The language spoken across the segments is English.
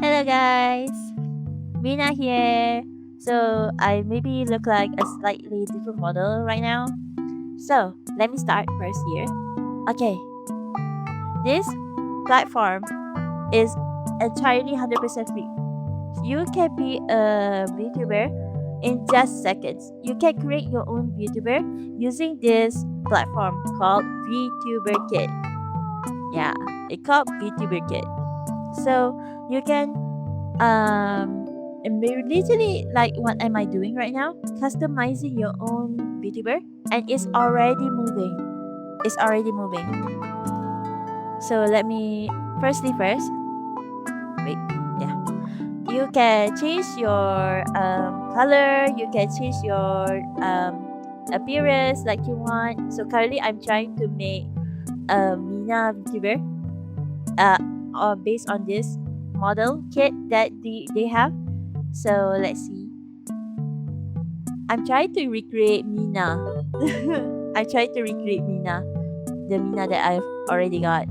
Hello guys, Mina here. So I maybe look like a slightly different model right now. So let me start first here. Okay, this platform is entirely 100% free. You can be a VTuber in just seconds. You can create your own VTuber using this platform called VTuber Kit. Yeah, it's called VTuber Kit. So you can literally like what am I doing right now? Customizing your own VTuber, and it's already moving. It's already moving. So let me first. Wait, yeah. You can change your color. You can change your appearance like you want. So currently, I'm trying to make a Mina VTuber uh, based on this model kit that they have. So let's see. I'm trying to recreate Mina. I tried to recreate Mina, the Mina that I've already got.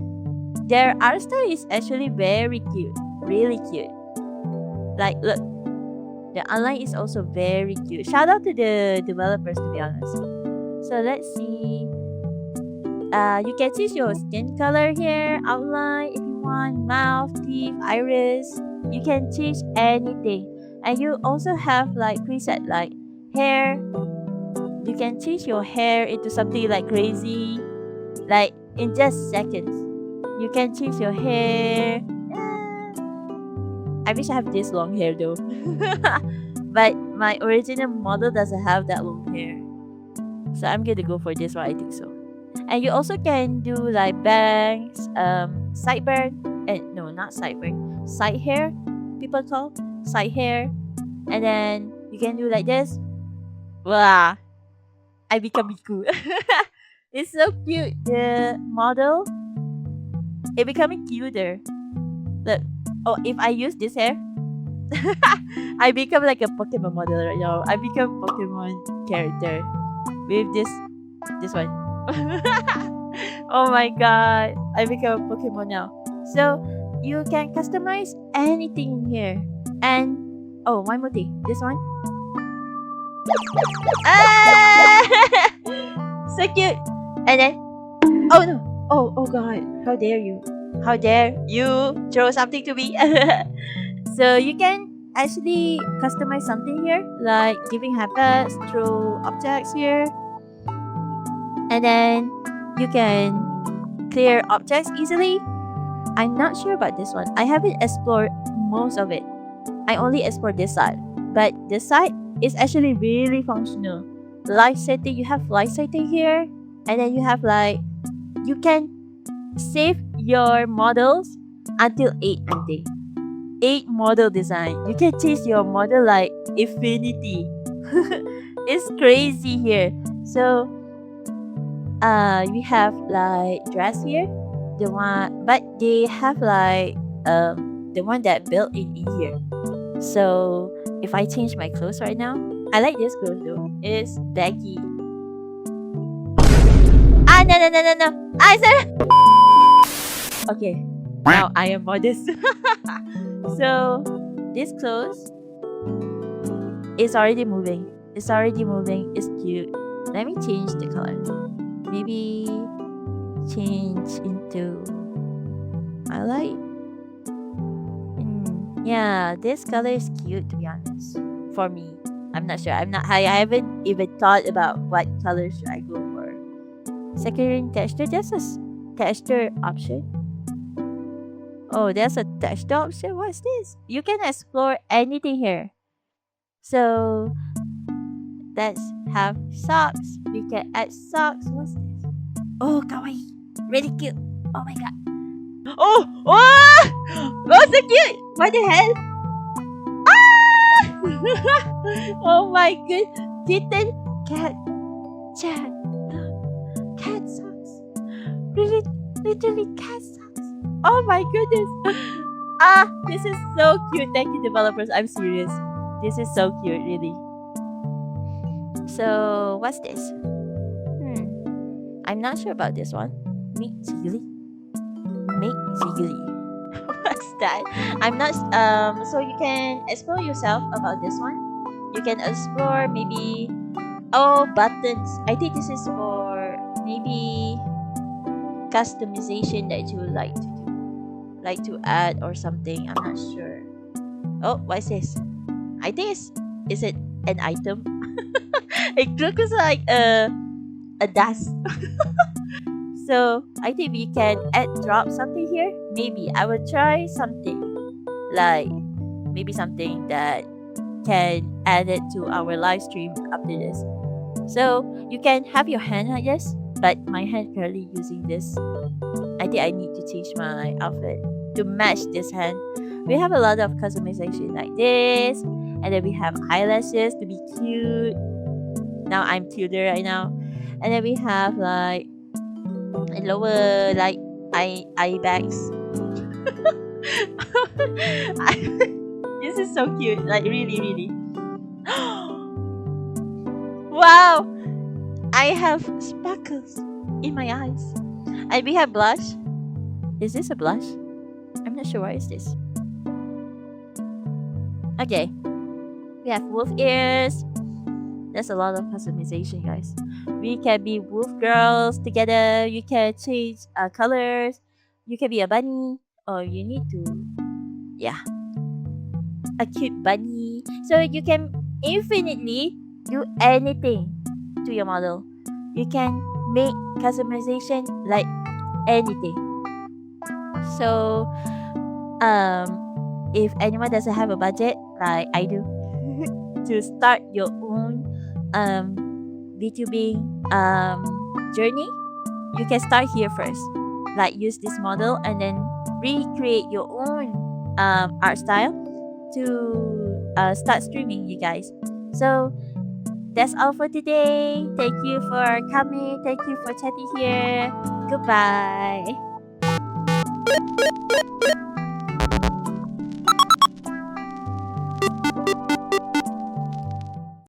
Their art style is actually very cute, really cute. Like, look, the online is also very cute. Shout out to the developers, to be honest. So let's see. You can choose your skin color here, outline if you want, mouth, teeth, iris. You can change anything, and you also have like preset like hair. You can change your hair into something like crazy, like in just seconds. You can change your hair. I wish I have this long hair though. But my original model doesn't have that long hair. So I'm gonna go for this one, I think so. And you also can do like bangs, sideburn, and no, not sideburn, side hair, people call side hair. And then you can do like this. Wow, I become Miku. It's so cute. The model, it becoming cuter. Look, oh, if I use this hair, I become like a Pokemon model right now. I become Pokemon character with this one. Oh my god, I become a Pokemon now. So you can customize anything in here. And oh, one more thing. This one. Ah! So cute. And then oh no. Oh god. How dare you? How dare you throw something to me? So you can actually customize something here, like giving habits, throw objects here, and then you can clear objects easily. I'm not sure about this one. I haven't explored most of it. I only explored this side, but this side is actually really functional. Light setting, you have light setting here, and then you have like you can save your models until 8 I think. 8 model design. You can change your model like infinity. It's crazy here. So we have like dress here, the one, but they have like the one that built in here. So if I change my clothes right now, I like this clothes though. It's baggy. Ah no. I said okay. Now I am modest. So this clothes is already moving. It's already moving. It's cute. Let me change the color. Maybe change into I like. Yeah, this color is cute to be honest. For me, I'm not sure. I haven't even thought about what color should I go for. Securing texture. There's a texture option. Oh, there's a texture option. What's this? You can explore anything here. So let's have socks. We can add socks. What's this? Oh, kawaii. Really cute. Oh my god. Oh! Oh, so cute! What the hell? Ah! Oh my god. Kitten. Cat. Chat. Cat socks. Really, literally cat socks. Oh my goodness. Ah, this is so cute. Thank you, developers. I'm serious. This is so cute, really. So, what's this? I'm not sure about this one. Meet Ziggly. Make Ziggly. What's that. I'm not. So you can explore yourself about this one. You can explore maybe, oh, buttons. I think this is for maybe customization that you would like to do, like to add or something. I'm not sure. Oh, what is this? I think it's, is it an item? It looks like a dust. So I think we can add drop something here. Maybe I will try something like maybe something that can add it to our live stream after this. So you can have your hand like this, but my hand currently using this. I think I need to change my outfit to match this hand. We have a lot of customization like this, and then we have eyelashes to be cute. Now I'm Tudor right now, and then we have like a lower like eye bags. This is so cute, like really, really. Wow, I have sparkles in my eyes, and we have blush. Is this a blush? I'm not sure. What is this? Okay, we have wolf ears. There's a lot of customization, guys. We can be wolf girls together. You can change colors. You can be a bunny, or you need to, yeah, a cute bunny. So you can infinitely do anything to your model. You can make customization like anything. So, if anyone doesn't have a budget like I do, to start your own VTubing journey, you can start here first. Like use this model and then recreate your own art style to start streaming, you guys. So that's all for today. Thank you for coming. Thank you for chatting here. Goodbye.